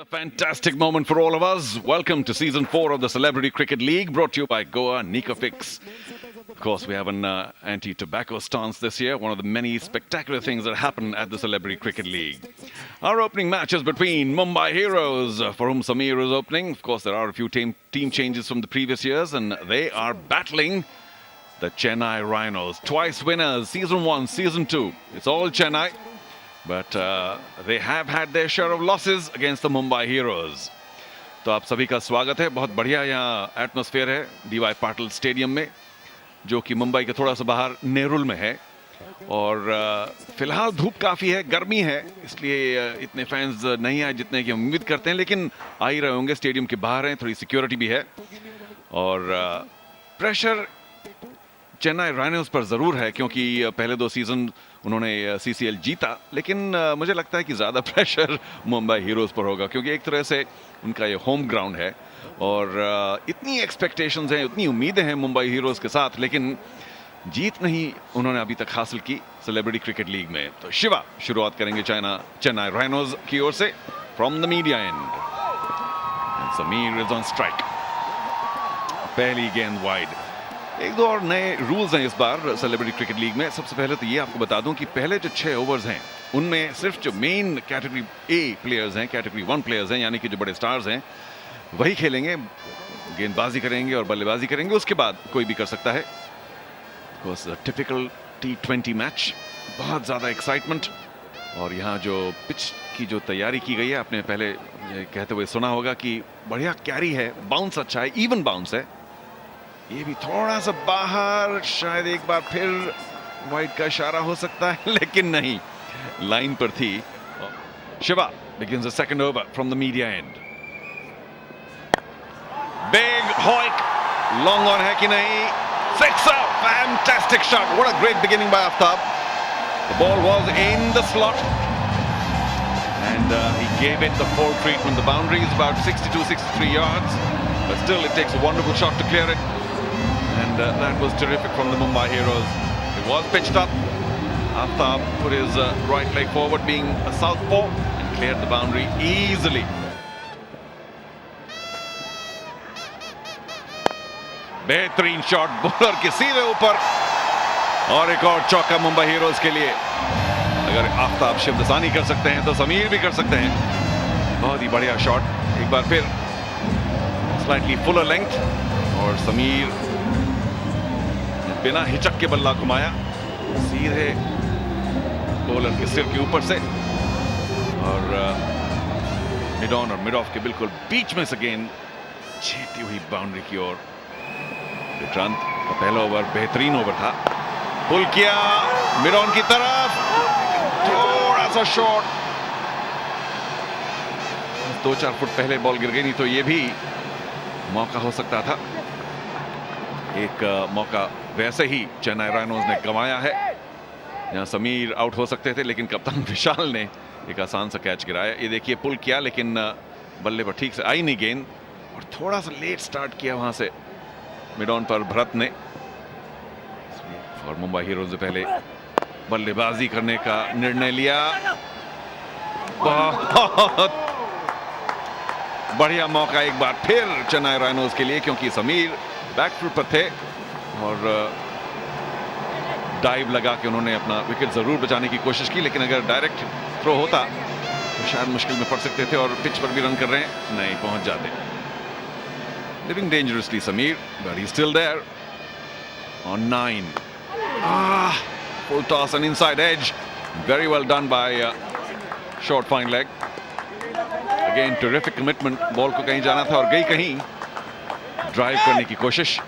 A fantastic moment for all of us. Welcome to season 4 of the Celebrity Cricket League, brought to you by Goa Nicofix. Of course, we have an anti-tobacco stance this year, one of the many spectacular things that happen at the Celebrity Cricket League. Our opening match is between Mumbai Heroes, for whom Samir is opening. Of course, there are a few team changes from the previous years, and they are battling the Chennai Rhinos. Twice winners, season 1, season 2. It's all Chennai. But they have had their share of losses against the Mumbai Heroes. तो आप सभी का स्वागत है. बहुत बढ़िया यहाँ atmosphere है डीवाई पाटिल स्टेडियम में, जो कि मुंबई के थोड़ा सा बाहर नेरुल में है. और फिलहाल धूप काफ़ी है, गर्मी है, इसलिए इतने फैंस नहीं आए जितने की हम उम्मीद करते हैं. लेकिन आ ही रहे होंगे, स्टेडियम के बाहर हैं, थोड़ी सिक्योरिटी भी है. और प्रेशर चेन्नई राइनोज पर ज़रूर है, क्योंकि पहले 2 सीज़न उन्होंने CCL जीता. लेकिन मुझे लगता है कि ज़्यादा प्रेशर मुंबई हीरोज़ पर होगा, क्योंकि एक तरह से उनका ये होम ग्राउंड है. और इतनी एक्सपेक्टेशंस हैं, इतनी उम्मीदें हैं मुंबई हीरोज़ के साथ, लेकिन जीत नहीं उन्होंने अभी तक हासिल की सेलिब्रिटी क्रिकेट लीग में. तो शिवा शुरुआत करेंगे चेन्नई राइनोज की ओर से from the media and. Sameer is on strike. पहली गेंद वाइड. एक दो और नए रूल्स हैं इस बार सेलिब्रिटी क्रिकेट लीग में. सबसे पहले तो ये आपको बता दूं कि पहले जो 6 ओवर्स हैं उनमें सिर्फ जो मेन कैटेगरी ए प्लेयर्स हैं, कैटेगरी 1 प्लेयर्स हैं, यानी कि जो बड़े स्टार्स हैं, वही खेलेंगे, गेंदबाजी करेंगे और बल्लेबाजी करेंगे. उसके बाद कोई भी कर सकता है. टिपिकल T20 मैच, बहुत ज़्यादा एक्साइटमेंट. और यहाँ जो पिच की जो तैयारी की गई है, आपने पहले ये कहते हुए सुना होगा कि बढ़िया कैरी है, बाउंस अच्छा है, इवन बाउंस है. ये भी थोड़ा सा बाहर, शायद एक बार फिर वाइड का इशारा हो सकता है, लेकिन नहीं, लाइन पर थी. Shiva begins the second over from the media end. Big hoik, long on है कि नहीं? Sixer, fantastic shot. What a great beginning by Aftab. The ball was in the slot and he gave it the full treatment. The boundary is about 62-63 yards, but still it takes a wonderful shot to clear it. And that was terrific from the Mumbai Heroes. It was pitched up. Aftab put his right leg forward, being a southpaw, and cleared the boundary easily. बेहतरीन shot bowler के सीधे ऊपर, और एक और चौका Mumbai heroes के लिए. अगर आफ्ताब शिवदसानी कर सकते हैं तो समीर भी कर सकते हैं. बहुत ही बढ़िया शॉट. एक बार फिर स्लाइटली फुलर लेंथ, और समीर बिना हिचक के बल्ला घुमाया सीधे बॉलर के सिर के ऊपर से, और मिड ऑन और मिड ऑफ के बिल्कुल बीच में से गेंद छीती हुई बाउंड्री की ओर. विक्रांत का पहला ओवर बेहतरीन ओवर था. पुल किया मिड ऑन की तरफ, थोड़ा सा शॉट, 2-4 फुट पहले बॉल गिर गई, नहीं तो ये भी मौका हो सकता था. एक मौका वैसे ही चेन्नई राइनोज ने गंवाया है. यहाँ समीर आउट हो सकते थे, लेकिन कप्तान विशाल ने एक आसान सा कैच गिराया. ये देखिए, पुल किया लेकिन बल्ले पर ठीक से आई नहीं गेंद, और थोड़ा सा लेट स्टार्ट किया वहां से मिड ऑन पर भरत ने. और मुंबई हीरोज ने पहले बल्लेबाजी करने का निर्णय लिया. बहुत बढ़िया मौका एक बार फिर चेन्नई राइनोज के लिए, क्योंकि समीर बैकफुट पर थे और डाइव लगा के उन्होंने अपना विकेट जरूर बचाने की कोशिश की. लेकिन अगर डायरेक्ट थ्रो होता तो शायद मुश्किल में पड़ सकते थे, और पिच पर भी रन कर रहे हैं, नहीं पहुंच जाते. Living dangerously Sameer, but he still there on 9. Full toss and inside edge, very well done by short fine leg. Again terrific commitment. Ball को कहीं जाना था और गई कहीं. ड्राइव करने की कोशिश,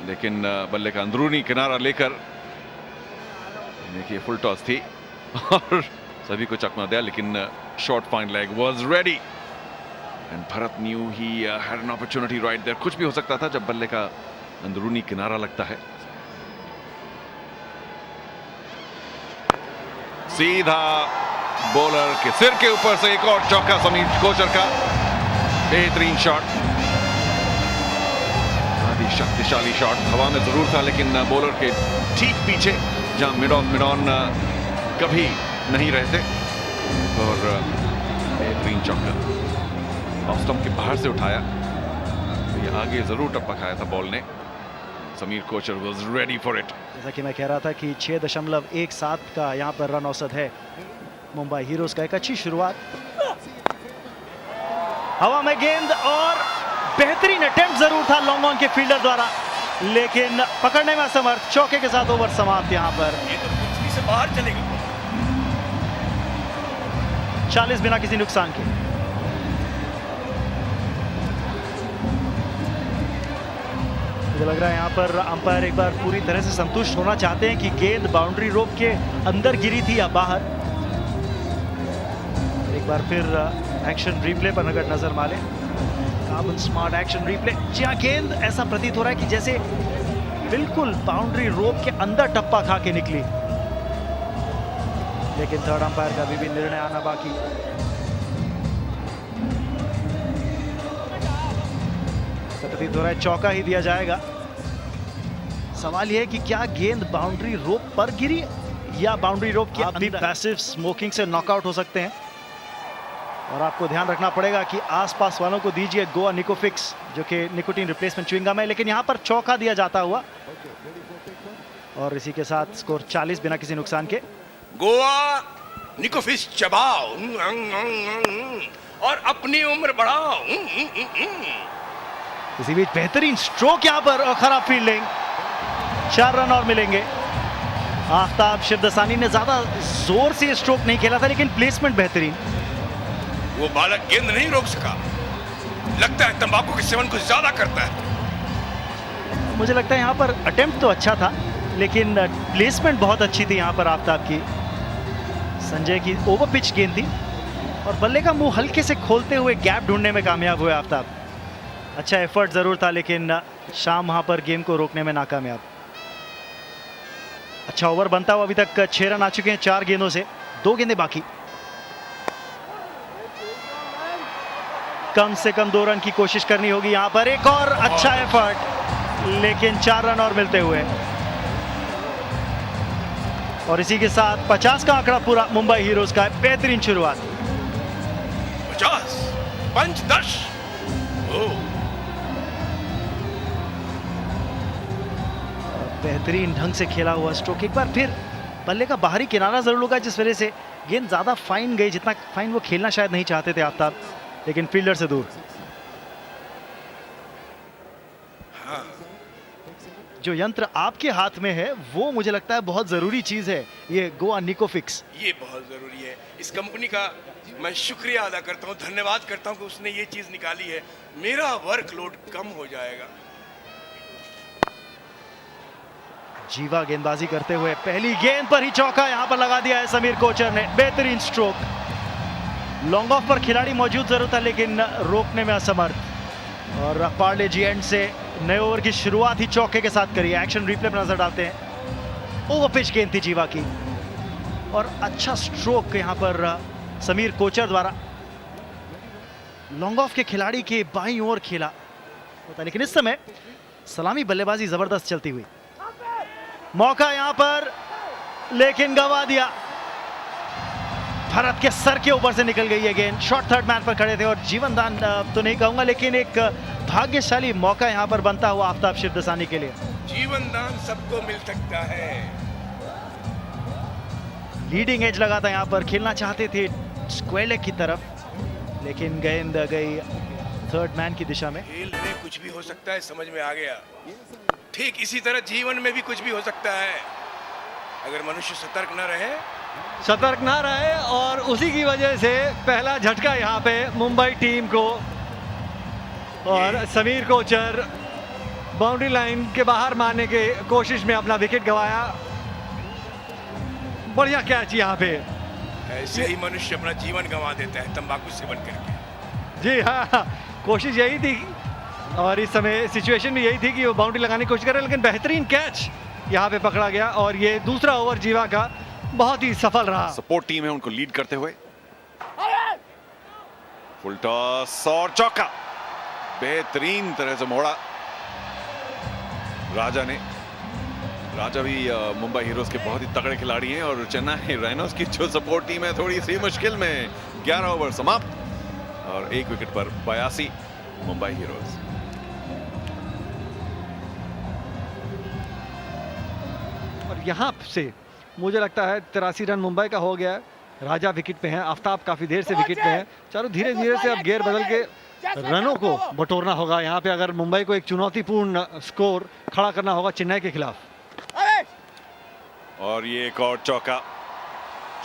लेकिन बल्ले का अंदरूनी किनारा लेकर, देखिए फुल टॉस थी और सभी को चकमा दिया, लेकिन short fine leg was ready and Bharat knew he had an opportunity right there. कुछ भी हो सकता था जब बल्ले का अंदरूनी किनारा लगता है. सीधा बॉलर के सिर के ऊपर से एक और चौका समीर कोचर का. बेहतरीन शॉट, शक्तिशाली शॉट. हवा में जरूर था, लेकिन बॉलर के ठीक पीछे, जहां मिड ऑन कभी नहीं रहते. और बेहतरीन चौका. ऑफ स्टंप के बाहर से उठाया, तो ये आगे जरूर टप्पा खाया था बॉल ने। Sameer Kochar was ready for it. जैसा कि मैं कह रहा था कि 6.17 का यहाँ पर रन औसत है मुंबई हीरोज का। एक अच्छी शुरुआत, हवा में गेंद और बेहतरीन अटेम्प्ट जरूर था लॉन्ग ऑन के फील्डर द्वारा, लेकिन पकड़ने में असमर्थ। चौके के साथ ओवर समाप्त। यहाँ पर ये तो कुछ से बाहर चलेगा। 40 बिना किसी नुकसान के। मुझे लग रहा है यहाँ पर अंपायर एक बार पूरी तरह से संतुष्ट होना चाहते हैं कि गेंद बाउंड्री रोप के अंदर गिरी थी या बाहर। एक बार फिर एक्शन रिप्ले पर अगर नजर मारे, कार्बन स्मार्ट एक्शन रिप्ले। जी हाँ, गेंद ऐसा प्रतीत हो रहा है कि जैसे बिल्कुल बाउंड्री रोप के अंदर टप्पा खा के निकली, लेकिन थर्ड अंपायर का अभी भी निर्णय आना बाकी। प्रतीत हो रहा है चौका ही दिया जाएगा। सवाल यह है कि क्या गेंद बाउंड्री रोप पर गिरी या बाउंड्री रोप के अंदर। पैसिव स्मोकिंग से नॉकआउट हो सकते हैं, और आपको ध्यान रखना पड़ेगा कि आसपास वालों को दीजिए गोवा निकोफिक्स, जो कि निकोटीन रिप्लेसमेंट च्युइंगम है, लेकिन यहां पर चौका दिया जाता हुआ, और इसी के साथ स्कोर 40 बिना किसी नुकसान के। गोवा निकोफिक्स चबाओ और अपनी उम्र बढ़ाओ। इसी बीच बेहतरीन स्ट्रोक यहां पर और खराब फील्डिंग। 4 रन और मिलेंगे। आफ्ताब शिवदसानी ने ज्यादा जोर से स्ट्रोक नहीं खेला था, लेकिन प्लेसमेंट बेहतरीन। वो बालक गेंद नहीं रोक सका। लगता है तंबाकू के सेवन कुछ ज्यादा करता है। मुझे लगता है यहाँ पर अटेम्प्ट तो अच्छा था, लेकिन प्लेसमेंट बहुत अच्छी थी यहाँ पर आफ्ताब की। संजय की ओवर पिच गेंद थी और बल्ले का मुंह हल्के से खोलते हुए गैप ढूंढने में कामयाब हुए आफ्ताब। अच्छा एफर्ट जरूर था, लेकिन शाम वहां पर गेम को रोकने में नाकामयाब। अच्छा ओवर बनता हुआ अभी तक 6 रन आ चुके हैं 4 गेंदों से, 2 गेंदें बाकी। कम से कम 2 रन की कोशिश करनी होगी यहाँ पर। एक और अच्छा एफर्ट, लेकिन 4 रन और मिलते हुए, और इसी के साथ 50 का आंकड़ा पूरा मुंबई हीरोज का। बेहतरीन शुरुआत। 50 पंच-10। बेहतरीन ढंग से खेला हुआ स्ट्रोक। एक बार फिर बल्ले का बाहरी किनारा जरूर होगा, जिस वजह से गेंद ज्यादा फाइन गई, जितना फाइन वो खेलना शायद नहीं चाहते थे आफ्ताब, लेकिन फील्डर से दूर। हाँ। जो यंत्र आपके हाथ में है वो मुझे लगता है बहुत जरूरी चीज है, ये गोवा निकोफिक्स। ये बहुत जरूरी है। इस कंपनी का मैं शुक्रिया अदा करता हूँ, धन्यवाद करता हूँ कि उसने ये चीज निकाली है। मेरा वर्कलोड कम हो जाएगा। जीवा गेंदबाजी करते हुए पहली गेंद पर ही चौका यहां पर लगा दिया है समीर कोचर ने। बेहतरीन स्ट्रोक। लॉन्ग ऑफ पर खिलाड़ी मौजूद जरूर था, लेकिन रोकने में असमर्थ। और पार्ले जी एंड से नए ओवर की शुरुआत ही चौके के साथ करी। एक्शन रिप्ले पर नजर डालते हैं। ओवर पिच गेंद थी जीवा की, और अच्छा स्ट्रोक यहां पर समीर कोचर द्वारा। लॉन्ग ऑफ के खिलाड़ी के बाईं ओर खेला होता, लेकिन इस समय सलामी बल्लेबाजी जबरदस्त चलती हुई। मौका यहां पर, लेकिन गवा दिया। भरत के सर के ऊपर से निकल गई है गेंद। शॉर्ट थर्ड मैन पर खड़े थे, और जीवन दान तो नहीं कहूंगा, लेकिन एक भाग्यशाली मौका यहां पर बनता हुआ आफ्ताब शिवदसानी के लिए। जीवन दान सबको मिल सकता है। लीडिंग एज लगा था यहां पर, खेलना चाहते थे स्क्वायर लेग की तरफ, लेकिन गेंद गई थर्ड मैन की दिशा में। खेल में कुछ भी हो सकता है, समझ में आ गया। ठीक इसी तरह जीवन में भी कुछ भी हो सकता है, अगर मनुष्य सतर्क न रहे। और उसी की वजह से पहला झटका यहाँ पे मुंबई टीम को, और समीर कोचर बाउंड्री लाइन के बाहर मारने के कोशिश में अपना विकेट गंवाया। बढ़िया कैच यहाँ पे। ऐसे ही मनुष्य अपना जीवन गंवा देता है तंबाकू सेवन करके। जी हाँ, कोशिश यही थी, और इस समय सिचुएशन भी यही थी कि वो बाउंड्री लगाने की कोशिश कर रहे, लेकिन बेहतरीन कैच यहाँ पे पकड़ा गया, और ये दूसरा ओवर जीवा का बहुत ही सफल रहा। सपोर्ट टीम है उनको लीड करते हुए। फुल टॉस और चौका, बेहतरीन तरह से मोड़ा राजा ने। राजा भी मुंबई हीरोज के बहुत ही तगड़े खिलाड़ी हैं, और चेन्नई राइनोज की जो सपोर्ट टीम है थोड़ी सी मुश्किल में। 11 ओवर समाप्त। और 1 विकेट पर 82 मुंबई हीरोज। और यहाँ से मुझे लगता है 83 रन मुंबई का हो गया है। राजा विकेट पे हैं, आफ्ताब काफी देर से विकेट पे हैं। चारों धीरे धीरे से अब गियर बदल के रनों को बटोरना होगा यहाँ पे, अगर मुंबई को एक चुनौतीपूर्ण स्कोर खड़ा करना होगा चेन्नई के खिलाफ। और ये एक और चौका,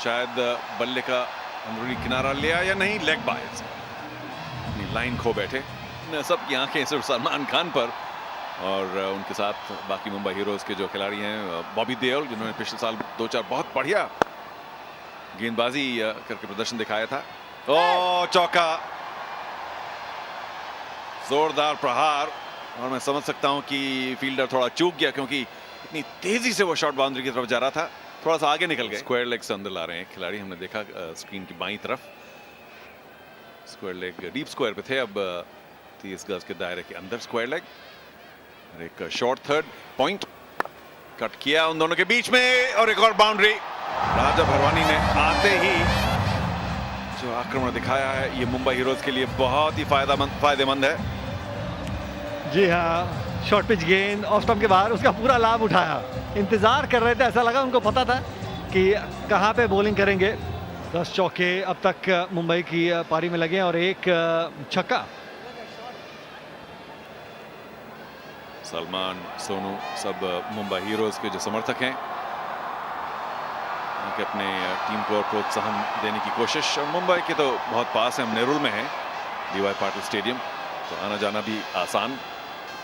शायद बल्ले का अंदरूनी किनारा लिया या नहीं, लेग बायर्स अपनी लाइन खो बैठे। सब की आंखें सिर्फ सलमान खान पर और उनके साथ बाकी मुंबई हीरोज के जो खिलाड़ी हैं, बॉबी देओल जिन्होंने पिछले साल 2-4 बहुत बढ़िया गेंदबाजी करके प्रदर्शन दिखाया था। ओ चौका, जोरदार प्रहार, और मैं समझ सकता हूं कि फील्डर थोड़ा चूक गया क्योंकि इतनी तेजी से वो शॉट बाउंड्री की तरफ जा रहा था, थोड़ा सा आगे निकल गए। स्क्वायर लेग से अंदर ला रहे हैं खिलाड़ी, हमने देखा स्क्रीन की बाईं तरफ स्क्वायर लेग डीप स्क्वायर पे थे, अब 30 गज के दायरे के अंदर स्क्वायर लेग। एक शॉर्ट थर्ड पॉइंट कट किया उन दोनों के बीच में और एक और बाउंड्री। राजा भरवानी ने आते ही जो आक्रमण दिखाया है ये मुंबई हीरोज के लिए बहुत ही फायदेमंद है। जी हाँ, शॉर्ट पिच गेंद ऑफ स्टंप के बाहर, उसका पूरा लाभ उठाया। इंतजार कर रहे थे, ऐसा लगा उनको पता था कि कहां पे बॉलिंग करेंगे। 10 चौके अब तक मुंबई की पारी में लगे और एक छक्का। सलमान, सोनू, सब मुंबई हीरोज के जो समर्थक हैं कि अपने टीम को प्रोत्साहन देने की कोशिश। और मुंबई के तो बहुत पास है, हम नेरुल में हैं, डीवाई पाटिल स्टेडियम, तो आना जाना भी आसान।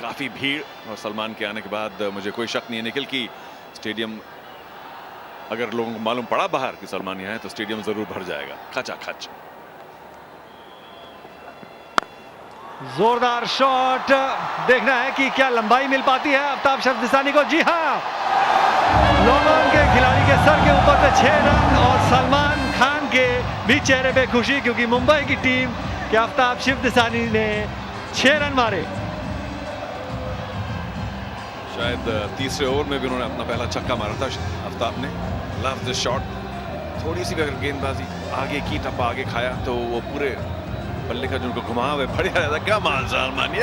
काफ़ी भीड़, और सलमान के आने के बाद मुझे कोई शक नहीं है निखिल कि स्टेडियम, अगर लोगों को मालूम पड़ा बाहर कि सलमान यहाँ है तो स्टेडियम जरूर भर जाएगा खचाखच। जोरदार शॉट, देखना है कि क्या लंबाई मिल पाती है आफ्ताब शफदिसानी को। जी हाँ, लोगों के खिलाड़ी के सर के ऊपर से 6 रन और सलमान खान के भी चेहरे पे खुशी, क्योंकि मुंबई की टीम के आफ्ताब शफदिसानी ने 6 रन मारे। शायद तीसरे ओवर में भी उन्होंने अपना पहला छक्का मारा था आफ्ताब ने। लव दिस शॉट, थोड़ी सी भी अगर गेंदबाजी आगे की, टप्पा आगे खाया तो वो पूरे बल्ले का जो उनको घुमाव है बढ़िया रहता। क्या मान Salman,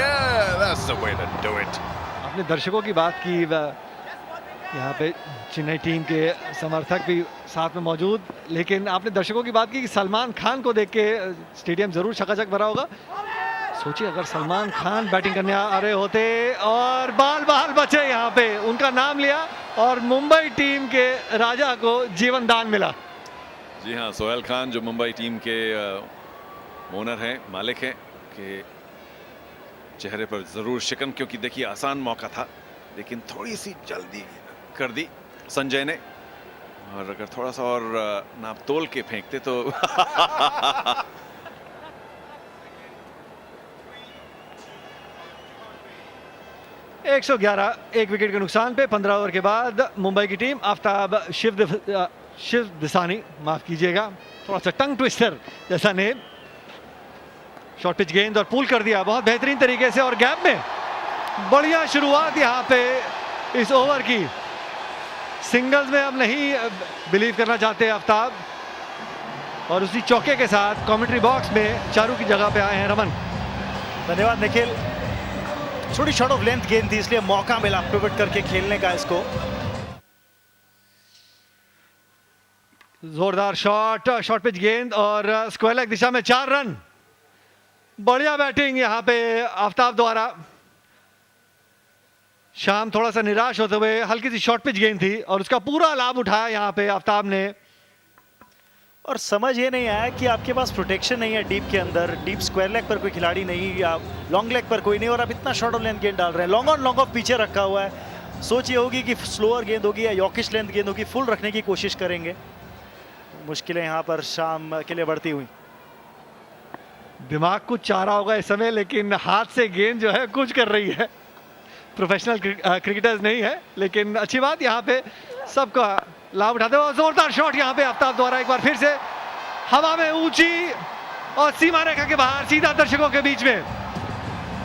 that's the way to do it। आपने दर्शकों की बात की, यहाँ पे चेन्नई टीम के समर्थक भी साथ में मौजूद, लेकिन आपने दर्शकों की बात की कि सलमान खान को देख के स्टेडियम जरूर चकाचक भरा होगा। सोचिए अगर सलमान खान बैटिंग करने आ रहे होते और बाल बाल बचे, यहाँ पे उनका नाम लिया और मुंबई टीम के राजा को जीवन दान मिला। जी हाँ, सोहेल खान जो मुंबई टीम के ओनर हैं, मालिक हैं, के चेहरे पर जरूर शिकन, क्योंकि देखिए आसान मौका था लेकिन थोड़ी सी जल्दी कर दी संजय ने, और अगर थोड़ा सा और नाप तोल के फेंकते तो 111, 1 विकेट के नुकसान पे 15 ओवर के बाद मुंबई की टीम। आफ्ताब शिवदिसानी, माफ कीजिएगा, थोड़ा सा टंग ट्विस्टर जैसा नेम। शॉर्ट पिच गेंद और पुल कर दिया बहुत बेहतरीन तरीके से, और गैप में बढ़िया शुरुआत यहाँ पे इस ओवर की। सिंगल्स में अब नहीं बिलीव करना चाहते आफ्ताब, और उसी चौके के साथ कमेंट्री बॉक्स में चारू की जगह पे आए हैं रमन। धन्यवाद निखिल। छोटी शॉट ऑफ लेंथ गेंद थी, इसलिए मौका मिला पिवट करके खेलने का इसको। जोरदार शॉट, शॉर्ट पिच गेंद और स्क्वायर लेग दिशा में 4 रन। बढ़िया बैटिंग यहाँ पे आफ्ताब द्वारा। शाम थोड़ा सा निराश होते हुए, हल्की सी शॉर्ट पिच गेंद थी और उसका पूरा लाभ उठाया यहाँ पे आफ्ताब ने। और समझ ये नहीं आया कि आपके पास प्रोटेक्शन नहीं है डीप के अंदर, डीप स्क्वायर लेग पर कोई खिलाड़ी नहीं या लॉन्ग लेग पर कोई नहीं, और आप इतना शॉर्ट ऑफ लेंथ गेंद डाल रहे हैं। लॉन्ग ऑन लॉन्ग ऑफ पीछे रखा हुआ है। सोच ये होगी कि स्लोअर गेंद होगी या यॉर्किश लेंथ गेंद होगी, फुल रखने की कोशिश करेंगे। मुश्किलें यहाँ पर शाम के लिए बढ़ती हुई। दिमाग कुछ चाह रहा होगा इस समय, लेकिन हाथ से गेंद जो है कुछ कर रही है। प्रोफेशनल क्रिकेटर्स नहीं है, लेकिन अच्छी बात, यहाँ पे सबका लाभ उठाते हुए जोरदार शॉट यहाँ पे आफ्ताब द्वारा एक बार फिर से हवा में ऊंची और सीमा रेखा के बाहर, सीधा दर्शकों के बीच में।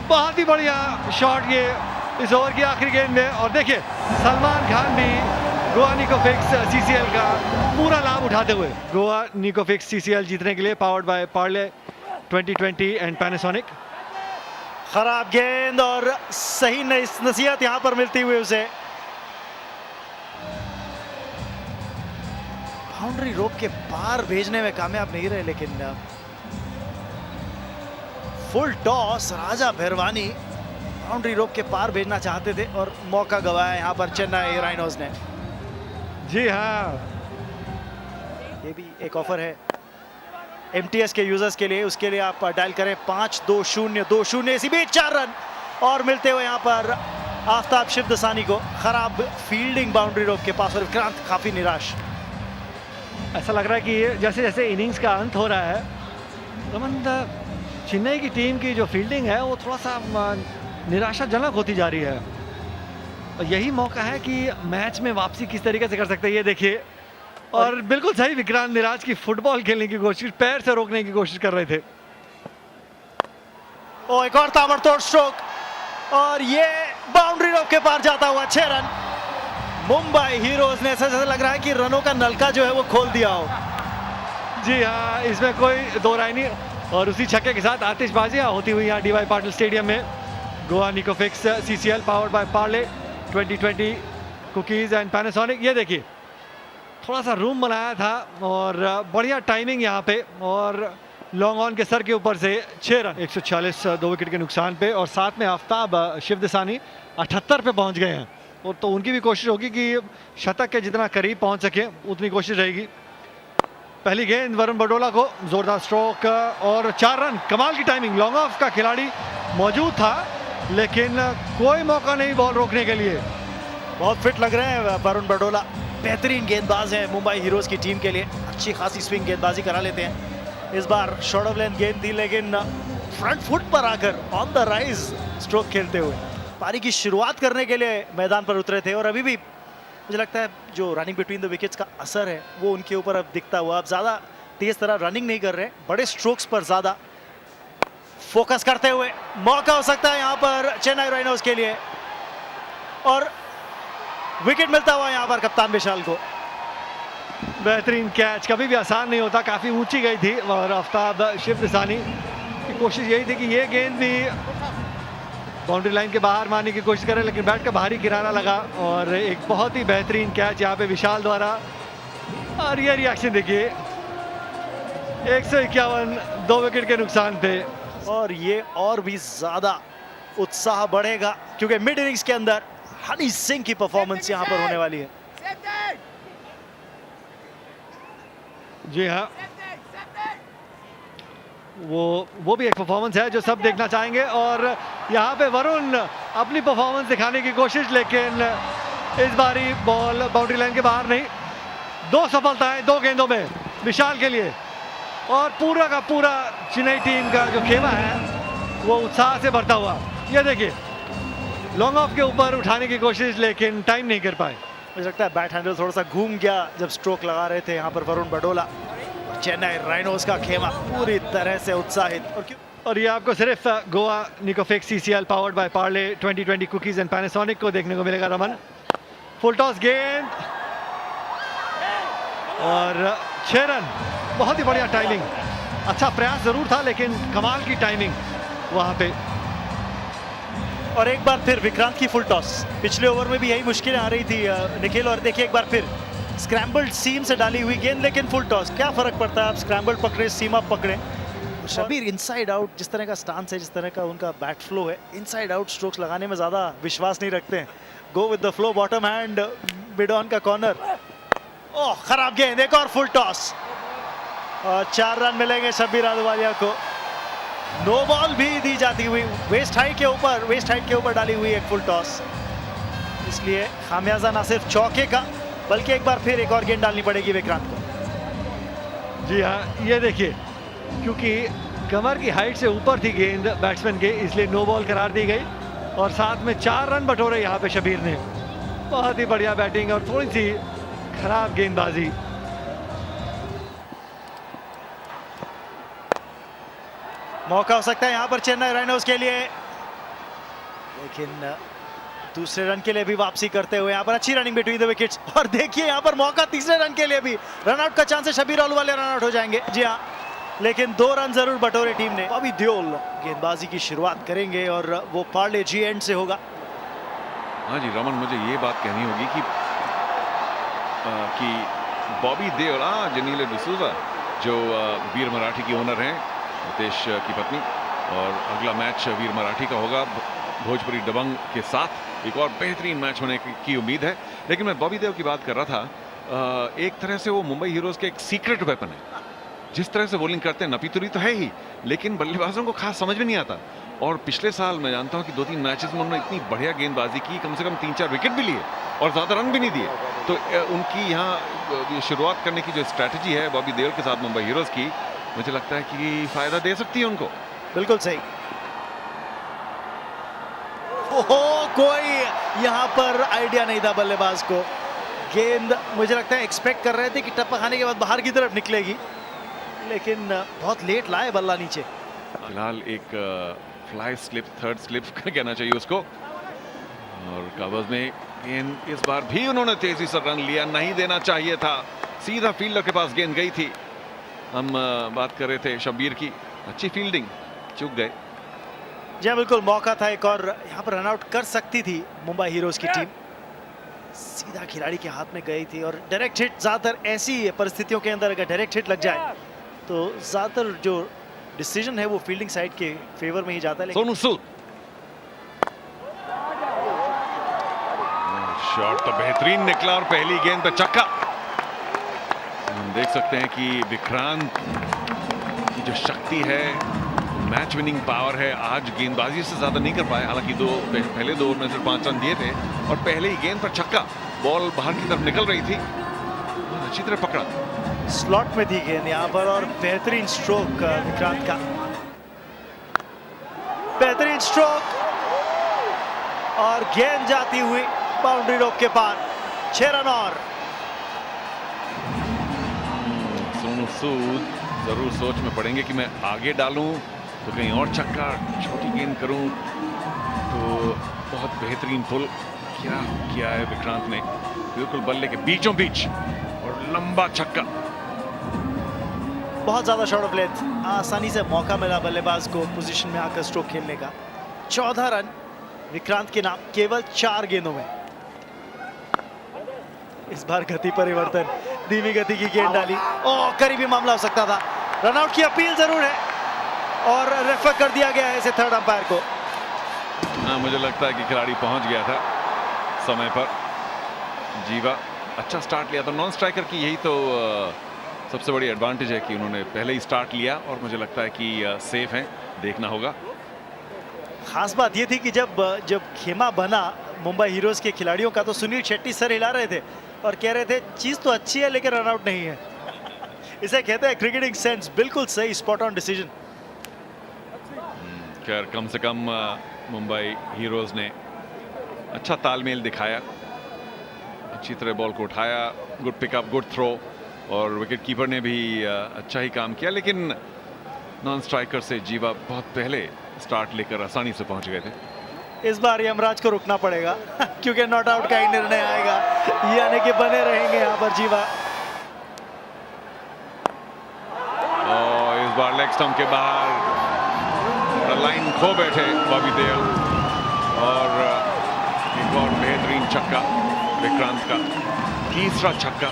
बहुत ही बढ़िया शॉट ये इस ओवर की आखिरी गेंद में। और देखिए सलमान खान भी गोवा निकोफिक्स CCL का पूरा लाभ उठाते हुए। गोवा निकोफिक्स CCL जीतने के लिए powered by Parle 2020 and Panasonic. खराब गेंद और सही नसीहत यहां पर मिलती हुई उसे। बाउंड्री रोप के पार भेजने में कामयाब नहीं रहे, लेकिन फुल टॉस राजा भैरवानी बाउंड्री रोप के पार भेजना चाहते थे और मौका गवाया यहां पर चेन्नई राइनोज ने। जी हाँ, ये भी एक ऑफर है एमटीएस के यूजर्स के लिए, उसके लिए आप डायल करें 5-2-0-2-0। इसी बीच 4 रन और मिलते हुए यहां पर आफ्ताब शिवदसानी को। खराब फील्डिंग बाउंड्री रोप के पास और विक्रांत काफी निराश। ऐसा लग रहा है कि जैसे जैसे इनिंग्स का अंत हो रहा है, रमन, चेन्नई की टीम की जो फील्डिंग है वो थोड़ा सा निराशाजनक होती जा रही है। और यही मौका है कि मैच में वापसी किस तरीके से कर सकते हैं, ये देखिए। और बिल्कुल सही, विक्रांत निराज की फुटबॉल खेलने की कोशिश, पैर से रोकने की कोशिश कर रहे थे। ओ, एक और ताबड़तोड़ स्ट्रोक और ये बाउंड्री रोप के पार जाता हुआ 6 रन। मुंबई हीरोज ने ऐसा लग रहा है कि रनों का नलका जो है वो खोल दिया हो। जी हाँ, इसमें कोई दो राय नहीं। और उसी छक्के के साथ आतिशबाजियां होती हुई यहाँ डीवाई पाटिल स्टेडियम में। Goa Nicofix CCL powered by Parle 2020 cookies and Panasonic. ये देखिए, थोड़ा सा रूम बनाया था और बढ़िया टाइमिंग यहाँ पे, और लॉन्ग ऑन के सर के ऊपर से 6 रन 146 2 विकेट के नुकसान पे। और साथ में आफ्ताब शिवदसानी 78 पे पहुँच गए हैं, और तो उनकी भी कोशिश होगी कि शतक के जितना करीब पहुँच सके उतनी कोशिश रहेगी। पहली गेंद वरुण बडोला को, जोरदार स्ट्रोक और 4 रन। कमाल की टाइमिंग, लॉन्ग ऑफ का खिलाड़ी मौजूद था लेकिन कोई मौका नहीं बॉल रोकने के लिए। बहुत फिट लग रहे हैं वरुण बडोला, बेहतरीन गेंदबाज हैं मुंबई हीरोज की टीम के लिए। अच्छी खासी स्विंग गेंदबाजी करा लेते हैं। इस बार शॉर्ट ऑफ लेंथ गेंद थी, लेकिन फ्रंट फुट पर आकर ऑन द राइज स्ट्रोक खेलते हुए पारी की शुरुआत करने के लिए मैदान पर उतरे थे। और अभी भी मुझे लगता है जो रनिंग बिटवीन द विकेट्स का असर है वो उनके ऊपर अब दिखता हुआ। अब ज़्यादा तेज तरह रनिंग नहीं कर रहे, बड़े स्ट्रोक्स पर ज़्यादा फोकस करते हुए। मौका हो सकता है यहाँ पर चेन्नई राइनोज के लिए, और विकेट मिलता हुआ यहाँ पर कप्तान विशाल को। बेहतरीन कैच, कभी भी आसान नहीं होता, काफ़ी ऊंची गई थी। और आफ्ताब शिवदसानी की कोशिश यही थी कि ये गेंद भी बाउंड्री लाइन के बाहर मारने की कोशिश करें, लेकिन बैट का बाहरी किनारा लगा। और एक बहुत ही बेहतरीन कैच यहाँ पे विशाल द्वारा। और ये रिएक्शन देखिए, 151 2 विकेट के नुकसान पे। और ये और भी ज़्यादा उत्साह बढ़ेगा क्योंकि मिड इनिंग्स के अंदर हनी सिंह की परफॉर्मेंस यहाँ पर होने वाली है। जी हाँ, वो भी एक परफॉर्मेंस है जो सब देखना चाहेंगे। और यहाँ पे वरुण अपनी परफॉर्मेंस दिखाने की कोशिश, लेकिन इस बारी बॉल बाउंड्री लाइन के बाहर नहीं। 2 सफलताएं 2 गेंदों में विशाल के लिए। और पूरा का पूरा चेन्नई टीम का जो खेमा है वो उत्साह से भरता हुआ। ये देखिए, लॉन्ग ऑफ के ऊपर उठाने की कोशिश, लेकिन टाइम नहीं कर पाए। मुझे लगता है बैट हैंडल थोड़ा सा घूम गया जब स्ट्रोक लगा रहे थे यहाँ पर वरुण बडोला। चेन्नई राइनोज का खेमा पूरी तरह से उत्साहित। और ये आपको सिर्फ Goa Nicofix CCL powered by Parle 2020 cookies and Panasonic को देखने को मिलेगा। रमन, फुल टॉस गेंद और 6 रन। बहुत ही बढ़िया टाइमिंग, अच्छा प्रयास जरूर था लेकिन कमाल की टाइमिंग वहां पे। और एक बार फिर विक्रांत की फुल टॉस। पिछले ओवर में भी यही मुश्किलें आ रही थी निखिल, और देखिए एक बार फिर स्क्रैम्बल्ड सीम से डाली हुई गेंद, लेकिन फुल टॉस। क्या फर्क पड़ता है आप स्क्रैम्बल्ड पकड़े, सीम आप पकड़े। शबीर इनसाइड आउट, जिस तरह का स्टांस है, जिस तरह का उनका बैट फ्लो है, इनसाइड आउट स्ट्रोक्स लगाने में ज़्यादा विश्वास नहीं रखते हैं। Go with the flow, bottom hand, mid on का कॉर्नर। ओह, खराब गेंद, एक और फुल टॉस और 4 रन मिलेंगे शबीर अहलुवालिया को। नो बॉल भी दी जाती हुई वेस्ट हाइट के ऊपर डाली हुई एक फुल टॉस। इसलिए खामियाजा ना सिर्फ चौके का बल्कि एक बार फिर एक और गेंद डालनी पड़ेगी विक्रांत को। जी हाँ, ये देखिए, क्योंकि कमर की हाइट से ऊपर थी गेंद बैट्समैन के, इसलिए नो बॉल करार दी गई। और साथ में 4 रन बटोरे यहाँ पे शबीर ने। बहुत ही बढ़िया बैटिंग और थोड़ी सी खराब गेंदबाजी। मौका हो सकता है यहाँ पर चेन्नई राइनोज के लिए, लेकिन दूसरे रन के लिए भी वापसी करते हुए यहाँ पर अच्छी रनिंग बिटवीन द विकेट्स। और देखिए यहाँ पर मौका तीसरे रन के लिए भी, रन आउट का चांस है, शबीर अहलुवालिया रन आउट हो जाएंगे। जी हाँ, लेकिन 2 रन जरूर बटोरे टीम ने। बॉबी देओल गेंदबाजी की शुरुआत करेंगे और वो पार्ले जी एंड से होगा। हाँ जी रमन, मुझे ये बात कहनी होगी कि बॉबी देओल, जनीले डिसूजा जो वीर मराठी की ओनर हैं, रितेश की पत्नी, और अगला मैच वीर मराठी का होगा भोजपुरी दबंग के साथ। एक और बेहतरीन मैच होने की उम्मीद है। लेकिन मैं बॉबी देओल की बात कर रहा था, एक तरह से वो मुंबई हीरोज के एक सीक्रेट वेपन है। जिस तरह से बॉलिंग करते हैं, नपीतुरी तो है ही, लेकिन बल्लेबाजों को खास समझ में नहीं आता। और पिछले साल मैं जानता हूं कि 2-3 मैचेस में उन्होंने इतनी बढ़िया गेंदबाजी की, कम से कम 3-4 विकेट भी लिए और ज़्यादा रन भी नहीं दिए। तो उनकी यहाँ शुरुआत करने की जो स्ट्रैटेजी है बॉबी देओल के साथ मुंबई हीरोज की, मुझे लगता है कि फायदा दे सकती है उनको। बिल्कुल सही। ओहो, कोई यहाँ पर आइडिया नहीं था बल्लेबाज को। गेंद मुझे लगता है एक्सपेक्ट कर रहे थे कि टप्पा खाने के बाद बाहर की तरफ निकलेगी, लेकिन बहुत लेट लाए बल्ला नीचे। फिलहाल एक फ्लाई स्लिप, थर्ड स्लिप कहना चाहिए उसको, और कवर्स में गेंद इस बार भी उन्होंने तेजी से रन लिया, नहीं देना चाहिए था, सीधा फील्डर के पास गेंद गई थी। हम बात कर रहे थे शब्बीर की, अच्छी फील्डिंग, चूक गए। जी हाँ, बिल्कुल मौका था एक और, यहाँ पर रनआउट कर सकती थी मुंबई हीरोज की टीम। सीधा खिलाड़ी के हाथ में गई थी, और डायरेक्ट हिट, ज्यादातर ऐसी परिस्थितियों के अंदर अगर डायरेक्ट हिट लग जाए तो ज्यादातर जो डिसीजन है वो फील्डिंग साइड के फेवर में ही जाता है। सोनू सूद, शॉट तो बेहतरीन निकला और पहली गेंद पे छक्का। हम देख सकते हैं कि विक्रांत की जो शक्ति है, मैच विनिंग पावर है, आज गेंदबाजी से ज्यादा नहीं कर पाए। हालांकि पहले 2 ओवर में सिर्फ 5 रन दिए थे, और पहले ही गेंद पर छक्का, बॉल बाहर की तरफ निकल रही थी, अच्छी तरह पकड़ा। स्लॉट में थी गेंद यहाँ पर, और बेहतरीन स्ट्रोक विक्रांत का, बेहतरीन स्ट्रोक, और गेंद जाती हुई बाउंड्री रोप के पार। 6 रन और। सोनू सूद जरूर सोच में पड़ेंगे कि मैं आगे डालूं तो कहीं और छक्का, छोटी गेंद करूं तो बहुत बेहतरीन पुल किया है विक्रांत ने, बिल्कुल बल्ले के बीचों बीच, और लंबा छक्का। बहुत ज्यादा शॉट ऑफ लेंथ, आसानी से मौका मिला बल्लेबाज को पोजीशन में आकर स्ट्रोक खेलने का। 14 रन विक्रांत के नाम केवल 4 गेंदों में। इस बार गति परिवर्तन, धीमी गति की गेंद डाली, ओह करीबी मामला हो सकता था। रनआउट की अपील जरूर है, और रेफर कर दिया गया है इसे थर्ड अंपायर को। हाँ, मुझे लगता है कि खिलाड़ी पहुंच गया था समय पर। जीवा अच्छा स्टार्ट लिया था, नॉन स्ट्राइकर की यही तो सबसे बड़ी एडवांटेज है कि उन्होंने पहले ही स्टार्ट लिया, और मुझे लगता है कि सेफ हैं, देखना होगा। खास बात यह थी कि जब खेमा बना मुंबई हीरोज के खिलाड़ियों का, तो सुनील शेट्टी सर हिला रहे थे और कह रहे थे चीज तो अच्छी है लेकिन रनआउट नहीं है। इसे कहते हैं क्रिकेटिंग सेंस। बिल्कुल सही, स्पॉट ऑन डिसीजन। खैर कम से कम मुंबई हीरोज ने अच्छा तालमेल दिखाया, अच्छी तरह बॉल को उठाया, गुड पिकअप, गुड थ्रो, और विकेट कीपर ने भी अच्छा ही काम किया। लेकिन नॉन स्ट्राइकर से जीवा बहुत पहले स्टार्ट लेकर आसानी से पहुंच गए थे। इस बार यमराज को रुकना पड़ेगा क्योंकि नॉट आउट का ही निर्णय आएगा, यानी कि बने रहेंगे यहाँ पर जीवा। और इस बार लेग स्टंप के बाहर लाइन खो बैठे बॉबी देओल, और एक और बेहतरीन छक्का विक्रांत का, तीसरा छक्का।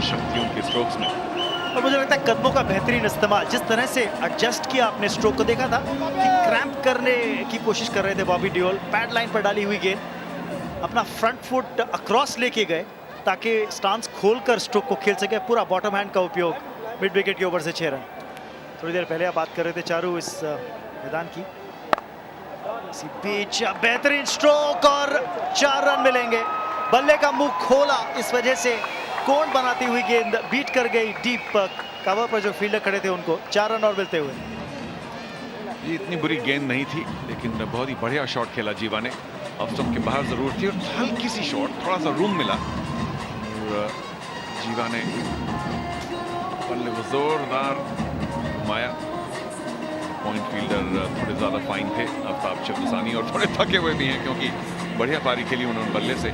शक्तियों के स्ट्रोक्स में, और मुझे लगता है कदमों का बेहतरीन इस्तेमाल, जिस तरह से एडजस्ट किया आपने स्ट्रोक को, देखा था कि क्रैम्प करने की कोशिश कर रहे थे बॉबी देओल। पैड लाइन पर डाली हुई गेंद अपना फ्रंट फुट अक्रॉस लेके गए ताकि स्टांस खोलकर स्ट्रोक को खेल सके। पूरा बॉटम हैंड का उपयोग, मिड विकेट के ओवर से 6 रन। थोड़ी देर पहले आप बात कर रहे थे चारू इस मैदान की, इसी बीच बेहतरीन स्ट्रोक और 4 रन मिलेंगे। बल्ले का मुंह खोला, इस वजह से कोण बनाती हुई गेंद बीट कर गई डीप कवर पर जो फील्डर खड़े थे उनको। 4 रन और मिलते हुए। ये इतनी बुरी गेंद नहीं थी, लेकिन बहुत ही बढ़िया शॉट खेला जीवा ने। ऑफ स्टंप के बाहर जरूर थी, और हल्की सी शॉट, थोड़ा सा रूम मिला, और जीवा ने बल्ले को जोरदार घुमाया। पॉइंट फील्डर थोड़े ज्यादा फाइन थे, आफ्ताब शिवसानी, और थोड़े थके हुए भी हैं क्योंकि बढ़िया पारी खेली उन्होंने बल्ले से,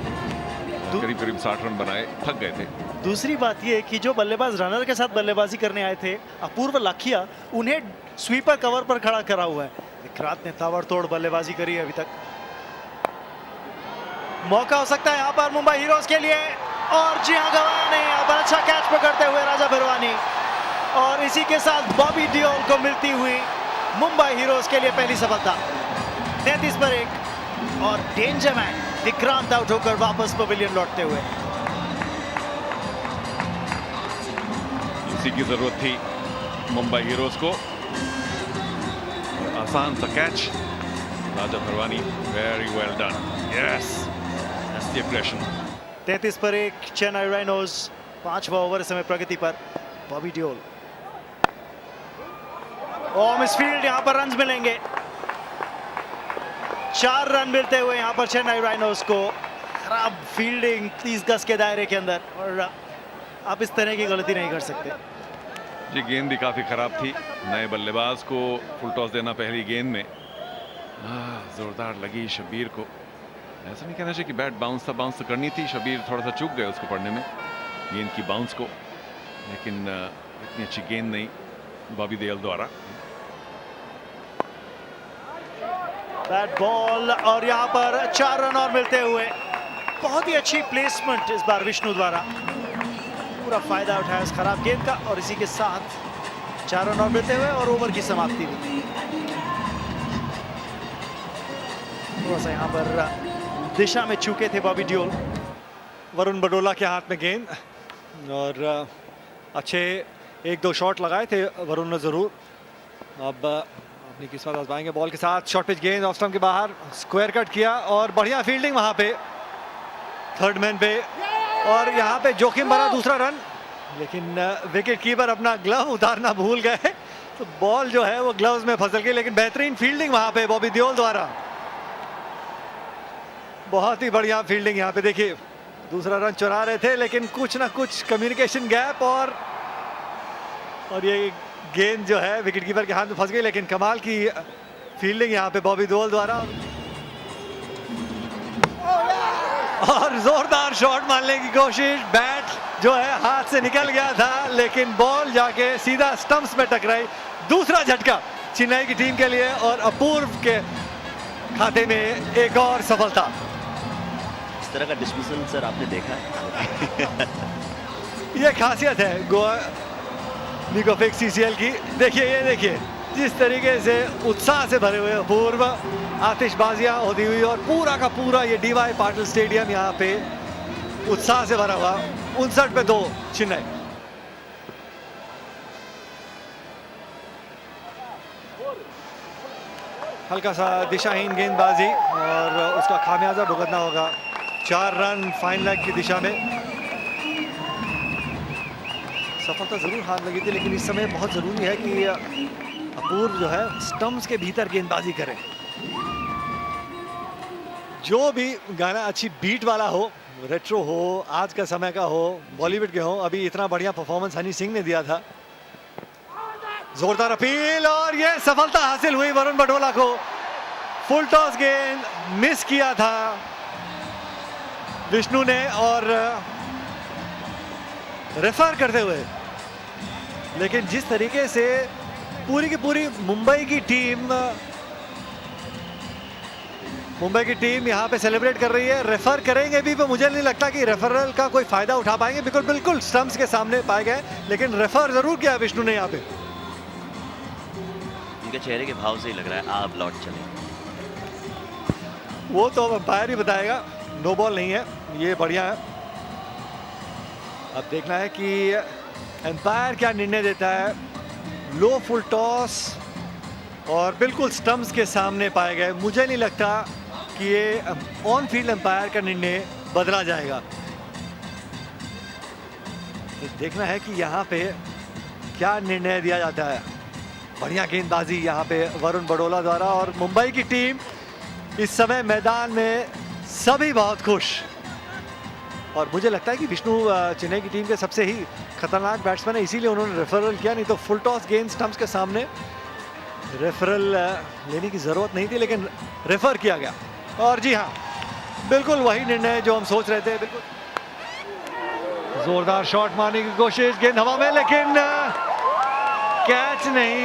करीब 60 रन बनाए, थक गए थे। दूसरी बात ये कि जो बल्लेबाज रनर के साथ बल्लेबाजी करने आए थे अपूर्व लाखिया, उन्हें स्वीपर कवर पर खड़ा करा हुआ है। विक्रांत ने ताबड़तोड़ बल्लेबाजी करी है अभी तक। मौका हो सकता है यहाँ पर मुंबई हीरोज के लिए, और जी हाँ, गवाया ने यहाँ पर अच्छा कैच पकड़ते हुए राजा भरवानी, और इसी के साथ बॉबी डियोल को मिलती हुई मुंबई हीरोज के लिए पहली सफलता। 33 पर 1, और डेंजर मैन विक्रांत आउट होकर वापस पवेलियन लौटते हुए। इसी की जरूरत थी मुंबई हीरोज को। आसान सा catch, Raja Bharwani, very well done, yes, that's the aggression. 33 पर 1, चेन्नई राइनोज 5वां ओवर इस समय प्रगति पर। बॉबी डियोल, और मिसफील्ड, यहां पर रन मिलेंगे। 4 रन मिलते हुए यहां पर चेन्नई राइनोज को। खराब फील्डिंग 30 गज के दायरे के अंदर, और आप इस तरह की गलती नहीं कर सकते। जी, गेंद भी काफी खराब थी। नए बल्लेबाज को फुल टॉस देना पहली गेंद में, जोरदार लगी शबीर को। ऐसा नहीं कहना चाहिए कि बैट बाउंस था, बाउंस तो करनी थी। शबीर थोड़ा सा चूक गए उसको पढ़ने में, गेंद की बाउंस को, लेकिन इतनी अच्छी गेंद नहीं बॉबी देओल द्वारा। बैट बॉल, और यहां पर 4 रन और मिलते हुए। बहुत ही अच्छी प्लेसमेंट इस बार विष्णु द्वारा, पूरा फायदा उठाया इस खराब गेंद का, और इसी के साथ 4 रन और मिलते हुए और ओवर की समाप्ति भी। थोड़ा सा यहां पर दिशा में चूके थे बॉबी डियोल। वरुण बडोला के हाथ में गेंद, और अच्छे 1-2 शॉट लगाए थे वरुण ने जरूर। अब अपनी किस्मत आजमाएंगे बॉल के साथ। शॉर्ट पिच गेंद ऑफ स्टंप के बाहर, स्क्वायर कट किया, और बढ़िया फील्डिंग वहां पे थर्ड मैन पे, और यहाँ पे जोखिम भरा दूसरा रन, लेकिन विकेट कीपर अपना ग्लव उतारना भूल गए, तो बॉल जो है वो ग्लव्स में फसल गई। लेकिन बेहतरीन फील्डिंग वहां पे बॉबी देओल द्वारा, बहुत ही बढ़िया फील्डिंग। यहाँ पे देखिए, दूसरा रन चुरा रहे थे, लेकिन कुछ ना कुछ कम्युनिकेशन गैप, और ये गेंद जो है विकेट कीपर के हाथ में फंस गई। लेकिन कमाल की फील्डिंग यहाँ पे बॉबी देओल द्वारा, और जोरदार शॉट मारने की कोशिश। बैट जो है हाथ से निकल गया था, लेकिन बॉल जाके सीधा स्टंप्स में टकराई। दूसरा झटका चेन्नई की टीम के लिए, और अपूर्व के खाते में एक और सफलता। इस तरह का डिस्मिसल सर आपने देखा है? ये खासियत है गोवा निकोफिक्स सीसीएल की। देखिए, ये देखिए जिस तरीके से उत्साह से भरे हुए अपूर्व, आतिशबाजियां होती हुई, और पूरा का पूरा ये डीवाई पाटिल स्टेडियम यहाँ पे उत्साह से भरा हुआ। 59 पे 2 चेन्नई। हल्का सा दिशाहीन गेंदबाजी, और उसका खामियाजा भुगतना होगा। 4 रन फाइन लेग की दिशा में। सफलता जरूर हाथ लगी थी, लेकिन इस समय बहुत जरूरी है कि अपूर्व जो है स्टंप्स के भीतर गेंदबाजी करे। जो भी गाना अच्छी बीट वाला हो, रेट्रो हो, आज का समय का हो, बॉलीवुड के हो, अभी इतना बढ़िया परफॉर्मेंस हनी सिंह ने दिया था। जोरदार अपील, और ये सफलता हासिल हुई वरुण बडोला को। फुल टॉस गेंद मिस किया था विष्णु ने, और रेफर करते हुए, लेकिन जिस तरीके से पूरी की पूरी मुंबई की टीम यहाँ पे सेलिब्रेट कर रही है। रेफर करेंगे भी, तो मुझे नहीं लगता कि रेफरल का कोई फायदा उठा पाएंगे। बिल्कुल स्टंप्स के सामने पाए गए, लेकिन रेफर जरूर किया विष्णु ने यहाँ पे। उनके चेहरे के भाव से ही लग रहा है आप लौट चले। वो तो अंपायर ही बताएगा। नो बॉल नहीं है, ये बढ़िया है। अब देखना है कि एम्पायर क्या निर्णय देता है। लो फुल टॉस, और बिल्कुल स्टंप्स के सामने पाए गए। मुझे नहीं लगता कि ये ऑन फील्ड एम्पायर का निर्णय बदला जाएगा। देखना है कि यहाँ पे क्या निर्णय दिया जाता है। बढ़िया गेंदबाजी यहाँ पे वरुण बडोला द्वारा, और मुंबई की टीम इस समय मैदान में सभी बहुत खुश। और मुझे लगता है कि विष्णु चेन्नई की टीम के सबसे ही खतरनाक बैट्समैन है, इसीलिए उन्होंने रेफरल किया। नहीं तो फुल टॉस गेंद स्टंप्स के सामने रेफरल लेने की जरूरत नहीं थी, लेकिन रेफर किया गया। और जी हाँ, बिल्कुल वही निर्णय जो हम सोच रहे थे। बिल्कुल जोरदार शॉट मारने की कोशिश, गेंद हवा में, लेकिन कैच नहीं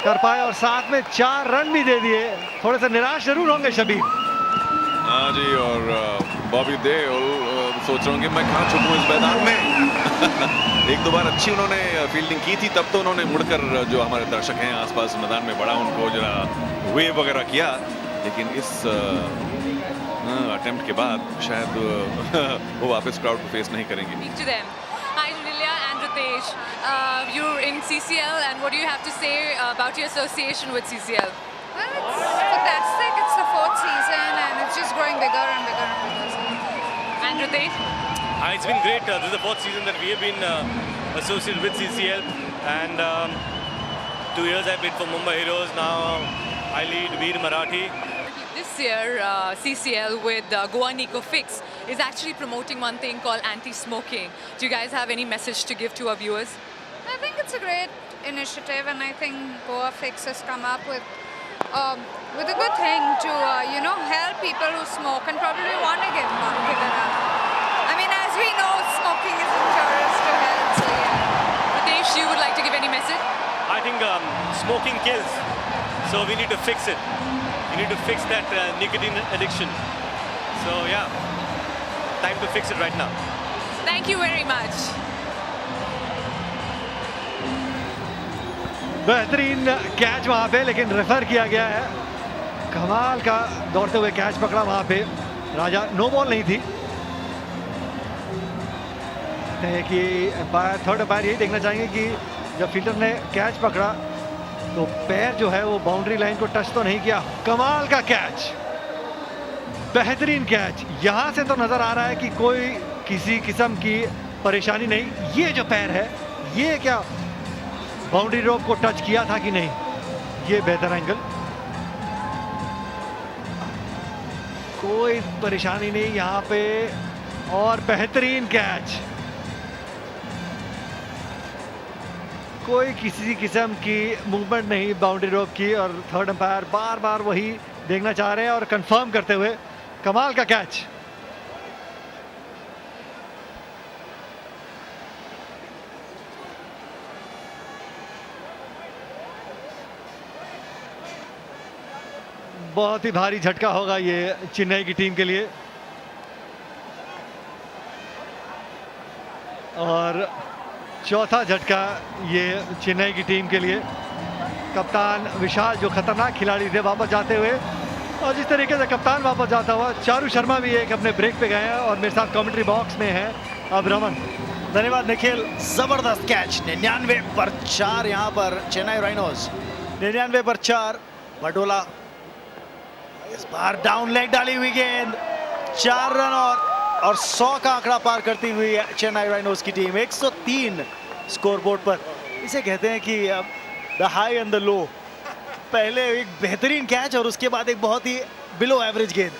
कर पाए और साथ में 4 रन भी दे दिए। थोड़े से निराश जरूर होंगे शबीर। हाँ जी, और बॉबी देओल सोच रहे होंगे मैं कहाँ छुपूं इस मैदान में। एक दो बार अच्छी उन्होंने फील्डिंग की थी, तब तो उन्होंने मुड़कर जो हमारे दर्शक हैं आसपास मैदान में बड़ा उनको जरा वेव वगैरह किया, लेकिन इस अटेम्प्ट के बाद शायद वो वापस क्राउड को फेस नहीं करेंगे। Speak to them. Hi Lilia and Ritesh. You're in CCL and what do you have to say about your association with CCL? Well, it's fantastic. It's the 4th season and it's just growing bigger and bigger and bigger. And Ritesh? It's been great. This is the 4th season that we have been associated with CCL, and 2 years I played for Mumbai Heroes. Now I lead Veer Marathi. This year, CCL with Goa Nico Fix is actually promoting one thing called anti-smoking. Do you guys have any message to give to our viewers? I think it's a great initiative and I think Goa Fix has come up with a good thing to help people who smoke and probably want to give it up. I mean, as we know, smoking is injurious to health, so yeah. Ritesh, you would like to give any message? I think smoking kills, so we need to fix it. We need to fix that nicotine addiction. So yeah, time to fix it right now. Thank you very much. बेहतरीन catch वहां पे, लेकिन refer किया गया है। कमाल का दौड़ते हुए कैच पकड़ा वहां पे राजा, नो बॉल नहीं थी। कि एम्पायर, थर्ड एम्पायर यही देखना चाहेंगे कि जब फील्डर ने कैच पकड़ा तो पैर जो है वो बाउंड्री लाइन को टच तो नहीं किया। कमाल का कैच, बेहतरीन कैच। यहां से तो नजर आ रहा है कि कोई किसी किस्म की परेशानी नहीं। ये जो पैर है, ये क्या बाउंड्री रोप को टच किया था कि नहीं, ये बेहतर एंगल, कोई परेशानी नहीं यहां पे। और बेहतरीन कैच, कोई किसी किस्म की मूवमेंट नहीं बाउंड्री रोप की, और थर्ड अंपायर बार बार वही देखना चाह रहे हैं और कंफर्म करते हुए कमाल का कैच। बहुत ही भारी झटका होगा ये चेन्नई की टीम के लिए, और चौथा झटका ये चेन्नई की टीम के लिए। कप्तान विशाल जो खतरनाक खिलाड़ी थे वापस जाते हुए, और जिस तरीके से कप्तान वापस जाता हुआ, चारू शर्मा भी एक अपने ब्रेक पे गए हैं और मेरे साथ कमेंट्री बॉक्स में है अब रमन। धन्यवाद निखिल, जबरदस्त कैच। 99 पर 4 यहाँ पर चेन्नई राइनोज, 99 पर 4। बटोला इस बार डाउन लेग डाली हुई गेंद, 4 रन और 100 का आंकड़ा पार करती हुई चेन्नई राइनोज की टीम। 103 स्कोरबोर्ड पर। इसे कहते हैं कि the high and the low. पहले एक बेहतरीन कैच और उसके बाद एक बहुत ही बिलो एवरेज गेंद।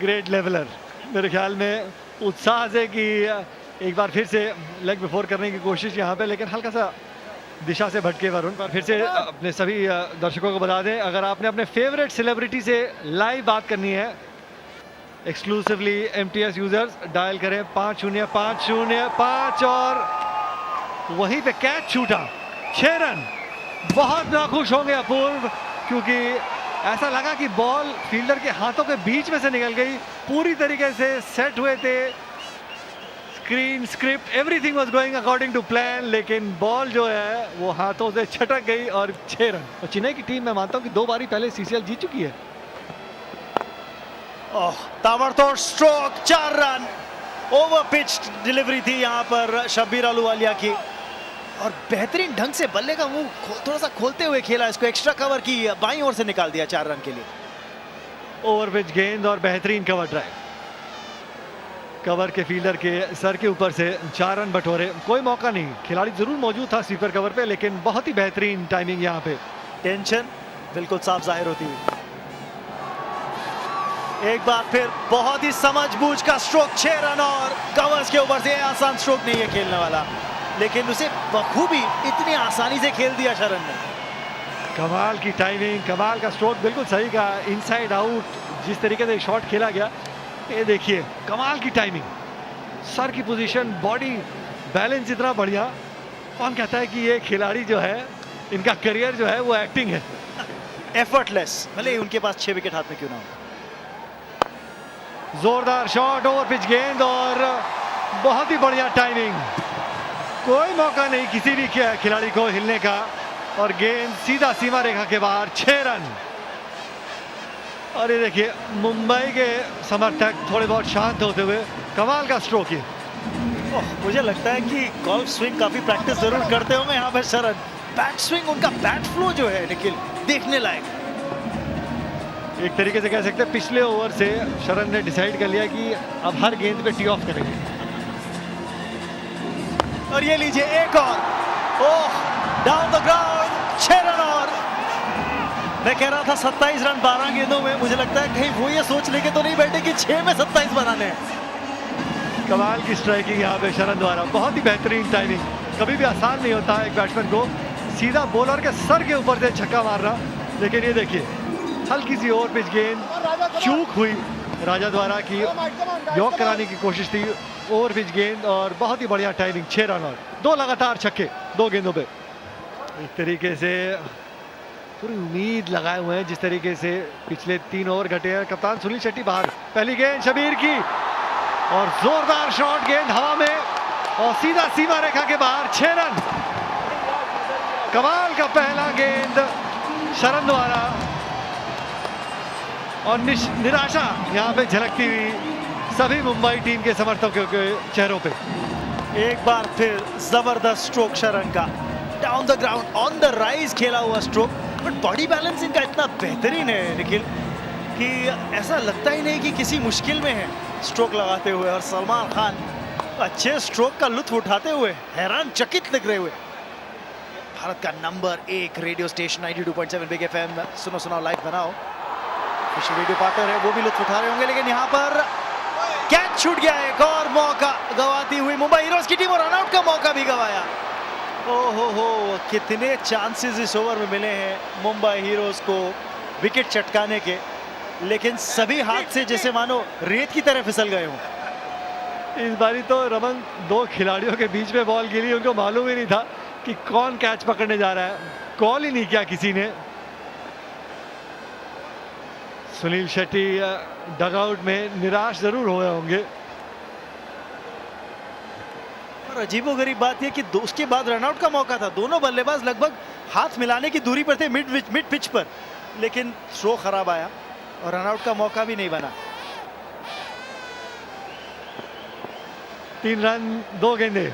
ग्रेट लेवलर, मेरे ख्याल में उत्साह से कि एक बार फिर से लेग बिफोर करने की कोशिश यहाँ पे, लेकिन हल्का सा दिशा से भटके वरुण। पर फिर से अपने सभी दर्शकों को बता दें, अगर आपने अपने फेवरेट सेलिब्रिटी से लाइव बात करनी है एक्सक्लूसिवली MTS यूजर्स, डायल करें 505005 और वहीं पे कैच छूटा, 6 रन। बहुत नाखुश होंगे अपूर्व, क्योंकि ऐसा लगा कि बॉल फील्डर के हाथों के बीच में से निकल गई। पूरी तरीके से सेट हुए थे, screen script everything was going according to plan, लेकिन बॉल जो है वो हाथों से छटक गई और 6 रन। और चेन्नई की टीम मैं मानता हूं कि 2 बारी पहले CCL जीत चुकी है। ओह, ताबड़तोड़ stroke, 4 run. Over pitch delivery थी यहाँ पर शब्बीर अहलूवालिया की, और बेहतरीन ढंग से बल्ले का मुंह थोड़ा सा खोलते हुए खेला, इसको एक्स्ट्रा कवर की बाईं ओर से निकाल दिया 4 रन के लिए। ओवर पिच गेंद और बेहतरीन कवर ड्राइव, कवर के फील्डर के सर के ऊपर से 4 रन बटोरे। कोई मौका नहीं, खिलाड़ी जरूर मौजूद था स्वीपर कवर पे, लेकिन बहुत ही बेहतरीन टाइमिंग यहाँ पे। टेंशन बिल्कुल साफ जाहिर होती हुई। एक बार फिर बहुत ही समझबूझ का स्ट्रोक, 6 रन और कवर्स के ऊपर से। आसान स्ट्रोक नहीं है खेलने वाला, लेकिन उसे बखूबी इतनी आसानी से खेल दिया शरण ने। कमाल की टाइमिंग, कमाल का स्ट्रोक, बिल्कुल सही कहा, इनसाइड आउट जिस तरीके से शॉट खेला गया, ये देखिए कमाल की टाइमिंग। सर की पोजीशन, बॉडी बैलेंस इतना बढ़िया। कौन कहता है कि ये खिलाड़ी जो है, इनका करियर जो है वो एक्टिंग है। एफर्टलेस, भले उनके पास 6 विकेट हाथ में क्यों ना हो। जोरदार शॉट, ओवर पिच गेंद और बहुत ही बढ़िया टाइमिंग। कोई मौका नहीं किसी भी खिलाड़ी को हिलने का और गेंद सीधा सीमा रेखा के बाहर, 6 रन। और ये देखिए मुंबई के समर्थक थोड़े बहुत शांत होते हुए, कमाल का स्ट्रोक है। मुझे लगता है कि गोल्फ स्विंग काफी प्रैक्टिस जरूर करते होंगे यहाँ पे शरण। बैट स्विंग, उनका बैट फ्लो जो है निखिल, देखने लायक। एक तरीके से कह सकते हैं पिछले ओवर से शरण ने डिसाइड कर लिया कि अब हर गेंद पे टी ऑफ करेंगे। और ये लीजिए एक और, ओह डाउन द ग्राउंड, 6 रन। और मैं कह रहा था 27 रन 12 गेंदों में, मुझे लगता है कहीं वो ये सोच लेके तो नहीं बैठे कि 6 में 27 बनाने हैं। कमाल की स्ट्राइकिंग यहाँ पे शरण द्वारा, बहुत ही बेहतरीन टाइमिंग। कभी भी आसान नहीं होता एक बैट्समैन को सीधा बॉलर के सर के ऊपर से छक्का मारना, लेकिन ये देखिए हल्की सी ओवर पिच गेंद चूक हुई राजा द्वारा की यॉर्क कराने की कोशिश थी, ओवर पिच गेंद और बहुत ही बढ़िया टाइमिंग, 6 रन और 2 लगातार छक्के 2 गेंदों पे। एक तरीके से पूरी उम्मीद लगाए हुए हैं जिस तरीके से पिछले 3 ओवर घटे हैं। कप्तान सुनील शेट्टी बाहर, पहली गेंद शबीर की और जोरदार शॉट, गेंद हवा में और सीधा सीमा रेखा के बाहर, 6 रन। कमाल का पहला गेंद शरण द्वारा और निराशा यहाँ पे झलकती हुई सभी मुंबई टीम के समर्थकों के चेहरों पे। एक बार फिर जबरदस्त स्ट्रोक शरण का, down the ground on the rise खेला हुआ स्ट्रोक। बट बॉडी बैलेंस इनका इतना बेहतरीन है निखिल कि ऐसा लगता ही नहीं कि किसी मुश्किल में है स्ट्रोक लगाते हुए। और सलमान खान अच्छे स्ट्रोक का लुत्फ उठाते हुए हैरान चकित लग रहे हुए। भारत का number 1 radio station 92.7 big FM, सुनो सुनाओ लाइव बनाओ, रेडियो पार्टनर है, वो भी लुत्फ उठा रहे होंगे। लेकिन यहाँ पर कैच छूट गया, एक और मौका गवाती हुई मुंबई हीरोज की टीम और रनआउट का मौका भी गवाया। ओहो, कितने चांसेस इस ओवर में मिले हैं मुंबई हीरोज को विकेट चटकाने के, लेकिन सभी हाथ से जैसे मानो रेत की तरह फिसल गए हों। इस बारी तो रमन 2 खिलाड़ियों के बीच में बॉल गिरी, उनको मालूम ही नहीं था कि कौन कैच पकड़ने जा रहा है, कॉल ही नहीं किया किसी ने। सुनील शेट्टी डगआउट में निराश जरूर हुए होंगे। और अजीबोगरीब बात यह कि उसके बाद रनआउट का मौका था, दोनों बल्लेबाज लगभग हाथ मिलाने की दूरी पर थे मिड पिच पर, लेकिन थ्रो खराब आया और रनआउट का मौका भी नहीं बना। 3 रन 2 गेंदे।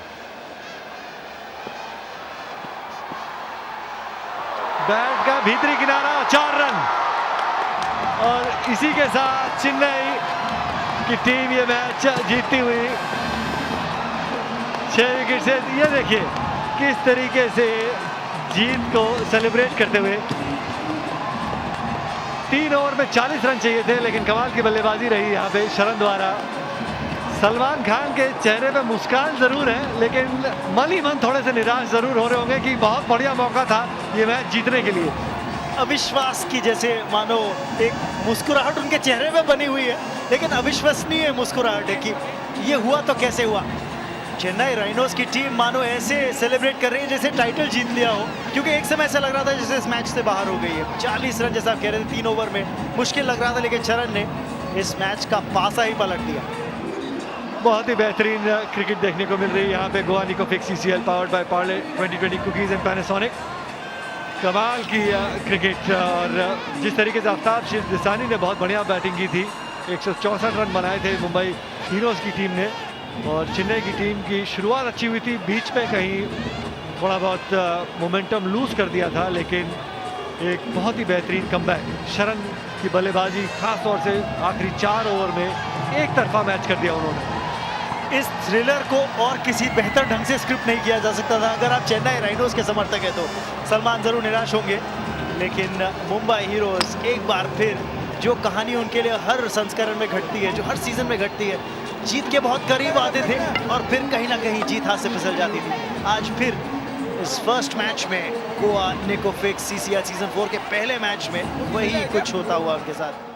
बैट का भीतरी किनारा, 4 रन। और इसी के साथ चेन्नई की टीम ये मैच जीतती हुई 6 विकेट से। ये देखिए किस तरीके से जीत को सेलिब्रेट करते हुए। 3 ओवर में 40 रन चाहिए थे, लेकिन कमाल की बल्लेबाजी रही यहाँ पे शरण द्वारा। सलमान खान के चेहरे पे मुस्कान जरूर है, लेकिन मन ही मन थोड़े से निराश जरूर हो रहे होंगे कि बहुत बढ़िया मौका था ये मैच जीतने के लिए। अविश्वास की जैसे मानो एक मुस्कुराहट उनके चेहरे पे बनी हुई है, लेकिन अविश्वसनीय मुस्कुराहट है कि ये हुआ तो कैसे हुआ। चेन्नई राइनोज की टीम मानो ऐसे सेलिब्रेट कर रही है जैसे टाइटल जीत लिया हो, क्योंकि एक समय ऐसा लग रहा था जैसे इस मैच से बाहर हो गई है। 40 रन जैसा आप कह रहे थे 3 ओवर में, मुश्किल लग रहा था, लेकिन शरण ने इस मैच का पासा ही पलट दिया। बहुत ही बेहतरीन क्रिकेट देखने को मिल रही है यहाँ पे। Goa Nicofix CCL powered by Parle 2020 cookies and Panasonic. कमाल की क्रिकेट। और जिस तरीके से आफ्ताब शिरसानी ने बहुत बढ़िया बैटिंग की थी, 164 रन बनाए थे मुंबई हीरोज़ की टीम ने। और चेन्नई की टीम की शुरुआत अच्छी हुई थी, बीच में कहीं थोड़ा बहुत मोमेंटम लूज कर दिया था, लेकिन एक बहुत ही बेहतरीन कमबैक। शरण की बल्लेबाजी खास तौर से आखिरी 4 ओवर में एक तरफा मैच कर दिया उन्होंने। इस थ्रिलर को और किसी बेहतर ढंग से स्क्रिप्ट नहीं किया जा सकता था। अगर आप चेन्नई राइनोज के समर्थक हैं तो सलमान जरूर निराश होंगे, लेकिन मुंबई हीरोज एक बार फिर जो कहानी उनके लिए हर संस्करण में घटती है, जो हर सीजन में घटती है, जीत के बहुत करीब आते थे और फिर कहीं ना कहीं जीत हाथ से फिसल जाती थी। आज फिर इस फर्स्ट मैच में गोवा निकोफिक्स CCL सीजन 4 के पहले मैच में वही कुछ होता हुआ उनके साथ।